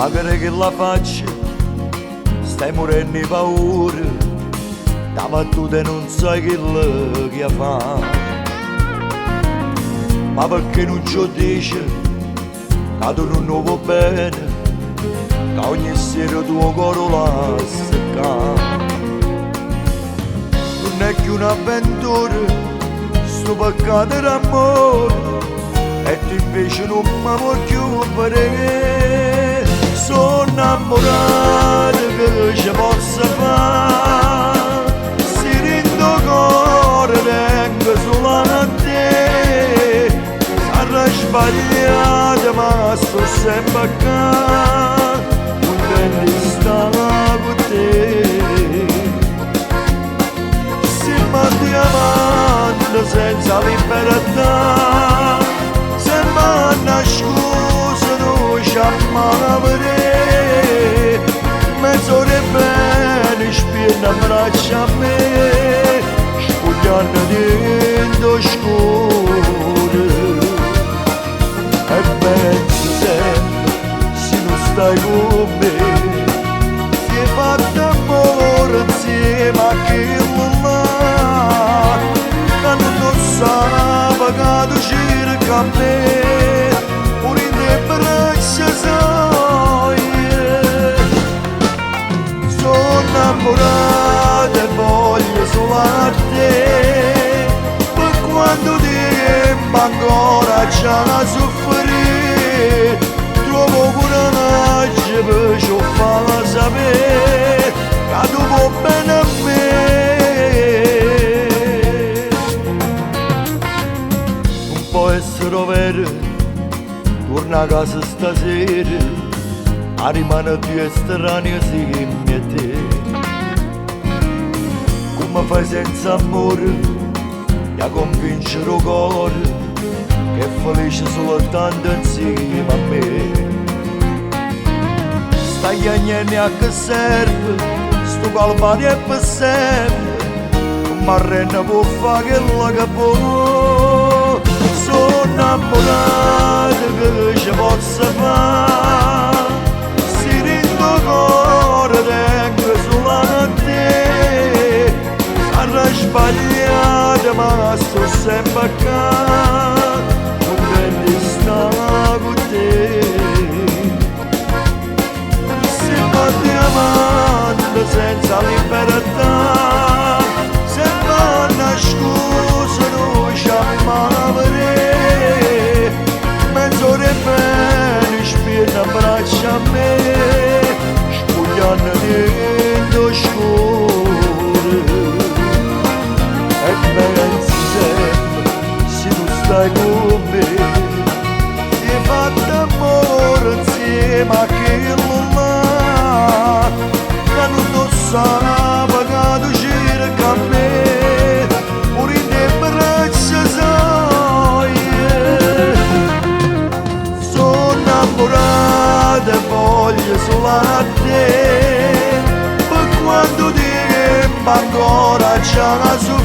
magari che la faccia, stai morendo di paura, da battuta non sai che fa. Ma perché non ci dice che tu non vuoi bene, che ogni sera tuo cuore la secca. Non è che un'avventura, sto peccato d'amore, e tu invece non mi vuoi più vedere. Sono innamorato che ci possa fare, si rendo cuore tengo solo a te. Sarà sbagliato ma sto sempre qua, contento di stare con te. Siamo diamanti senza libertà, sembra una scusa non ci amare. Mezz'ora bene spiega braccia a me, spugliando dentro scuro. E penso sempre, se non stai con me, si è fatto amore insieme a quello là, che non sa che tu cerca a me, pure in te braccia sai. Sono innamorato e voglio solo a te, per quando tempo ancora c'è da soffrire, trovo coraggio per ciò farla sapere che tu vuoi bene a me. Non può essere vero, torna a casa stasera, a rimane più estraneo simile a te. Come fai senza amore a convincere il cuore che è felice soltanto insieme a me? Stai agnelli a che serve, sto calvario è per sempre, ma renna può fare quello che può. Sono innamorato che ci possa fare, si rendo cuore tengo solo a te. Sarà sbagliato ma sto sempre qua, contento di stare con te. Siamo diamanti senza libertà, sembra una scusa non ci amare. Mezz'ora bene spiega braccia a me, spugliando dentro scuro. E pensi sempre, se tu stai con me, si è fatto amore insieme a quello là, che non sa che tu cerca a me, pure in te braccia sai. Sono innamorato e voglio solo a te, per quanto tempo ancora c'è da soffrire,